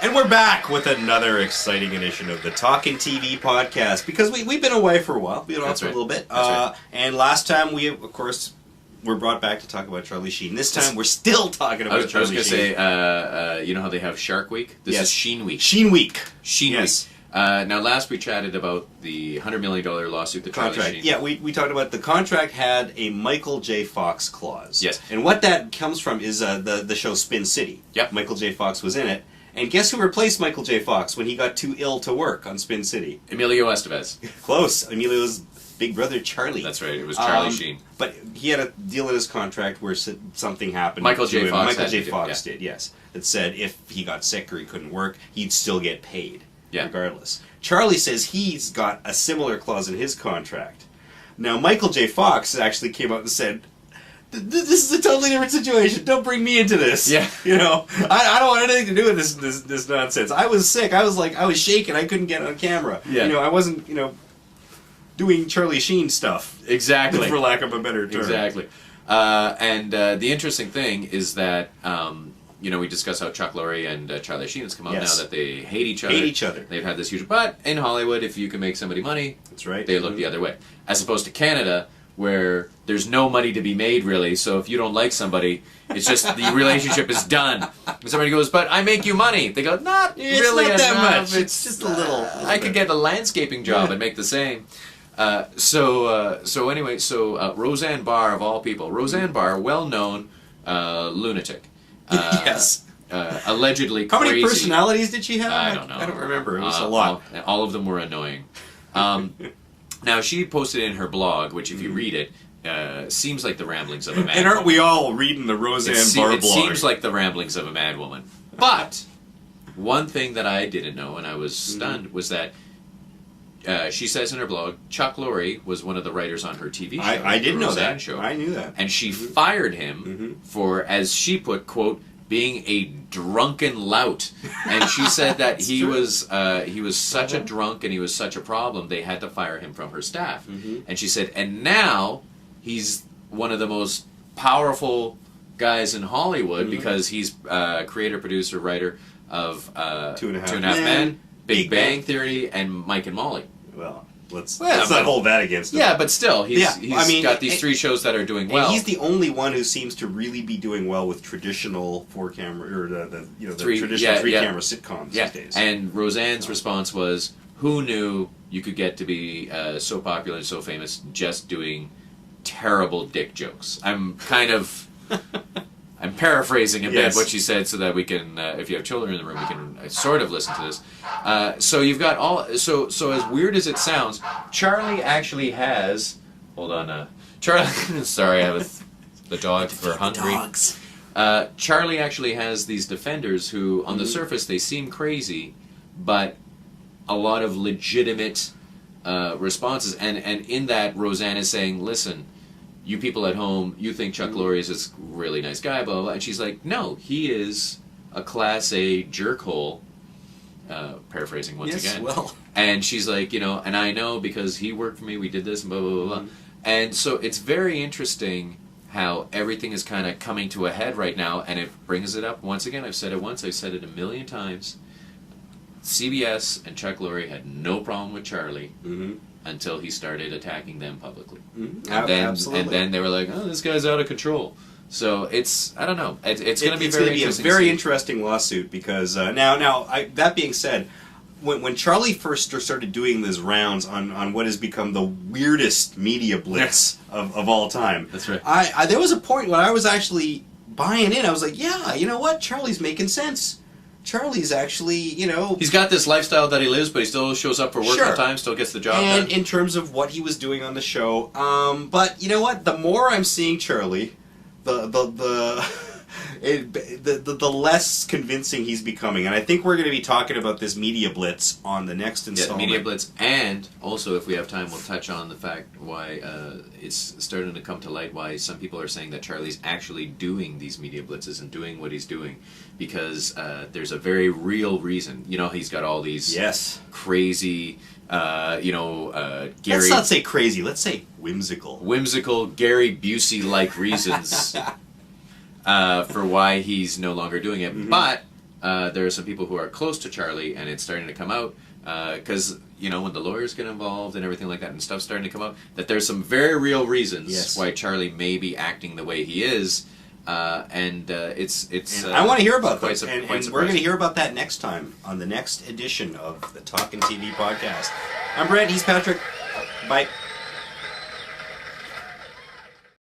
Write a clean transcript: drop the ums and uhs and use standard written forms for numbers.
And we're back with another exciting edition of the Talkin' TV podcast, because we've been away for a while. We've been off for a little bit. And last time we, of course, were brought back to talk about Charlie Sheen. This time we're still talking about Charlie Sheen. I was going to say, you know how they have Shark Week? This is Sheen Week. Sheen Week. Sheen Week. Now, last we chatted about the $100 million lawsuit that Charlie Sheen... Yeah, we talked about the contract had a Michael J. Fox clause. Yes. And what that comes from is the show Spin City. Yep. Michael J. Fox was in it. And guess who replaced Michael J. Fox when he got too ill to work on Spin City? Emilio Estevez. Close. Emilio's big brother, Charlie. That's right. It was Charlie Sheen. But he had a deal in his contract where something happened. Michael J. Fox did, yes. That said if he got sick or he couldn't work, he'd still get paid, regardless. Charlie says he's got a similar clause in his contract. Now, Michael J. Fox actually came out and said, this is a totally different situation. Don't bring me into this. Yeah. You know, I don't want anything to do with this nonsense. I was sick. I was shaking. I couldn't get on camera. Yeah. You know, I wasn't, doing Charlie Sheen stuff. Exactly. For lack of a better term. Exactly. And the interesting thing is that, we discussed how Chuck Lorre and Charlie Sheen has come out now that they hate each other. They've had this huge... But in Hollywood, if you can make somebody money, that's right. They look the other way. As opposed to Canada, where there's no money to be made, really. So if you don't like somebody, it's just the relationship is done. And somebody goes, but I make you money. They go, not really not that enough. much. It's just a little. I could get a landscaping job and make the same. So Roseanne Barr, of all people. Roseanne Barr, well-known lunatic. Yes. Allegedly How crazy. many personalities did she have? I don't know. I don't remember. It was a lot. All of them were annoying. Now, she posted in her blog, which if you read it, seems like the ramblings of a mad And aren't woman. we all reading the Roseanne Barr blog? It seems like the ramblings of a mad woman. But one thing that I didn't know, and I was stunned, was that she says in her blog, Chuck Lorre was one of the writers on her TV show. I did know that. Show, I knew that. And she fired him for, as she put, quote, being a drunken lout. And she said that he was such a drunk and he was such a problem, they had to fire him from her staff. And she said, and now he's one of the most powerful guys in Hollywood because he's creator, producer, writer of Two and a Half Men, Big Bang Theory, and Mike and Molly. Well, let's not hold that against him. Yeah, but still, he's got these three shows that are doing well. And he's the only one who seems to really be doing well with traditional four-camera, or the traditional three-camera sitcoms these days. And Roseanne's response was, who knew you could get to be so popular and so famous just doing terrible dick jokes? I'm paraphrasing a bit what she said so that we can, if you have children in the room, we can sort of listen to this. So you've got so as weird as it sounds, Charlie actually has, hold on, Charlie, sorry, I was the dogs were hungry. Dogs. Charlie actually has these defenders who, on the surface, they seem crazy, but a lot of legitimate responses. And in that, Roseanne is saying, listen, you people at home, you think Chuck Lorre is this really nice guy, blah, blah, blah. And she's like, no, he is a Class A jerkhole, paraphrasing once again. Well. And she's like, and I know because he worked for me, we did this, blah, blah, blah, blah. And so it's very interesting how everything is kind of coming to a head right now, and it brings it up once again. I've said it once, I've said it a million times. CBS and Chuck Lorre had no problem with Charlie until he started attacking them publicly. Absolutely. And then they were like, oh, this guy's out of control. So it's, I don't know, it's going to be very interesting. A very interesting lawsuit because that being said, when Charlie first started doing these rounds on what has become the weirdest media blitz of all time, that's right. There was a point when I was actually buying in. I was like, yeah, you know what? Charlie's making sense. Charlie's actually, he's got this lifestyle that he lives, but he still shows up for work on time, still gets the job done. And in terms of what he was doing on the show, but you know what? The more I'm seeing Charlie, the less convincing he's becoming. And I think we're going to be talking about this media blitz on the next installment. Yeah, media blitz, and also, if we have time, we'll touch on the fact why it's starting to come to light why some people are saying that Charlie's actually doing these media blitzes and doing what he's doing. Because there's a very real reason. He's got all these crazy, Gary... Let's not say crazy, let's say whimsical. Whimsical, Gary Busey-like reasons for why he's no longer doing it. But there are some people who are close to Charlie, and it's starting to come out because when the lawyers get involved and everything like that, and stuff's starting to come out, that there's some very real reasons why Charlie may be acting the way he is, and it's. I want to hear about that, and we're going to hear about that next time on the next edition of the Talkin' TV podcast. I'm Brent. He's Patrick. Bye.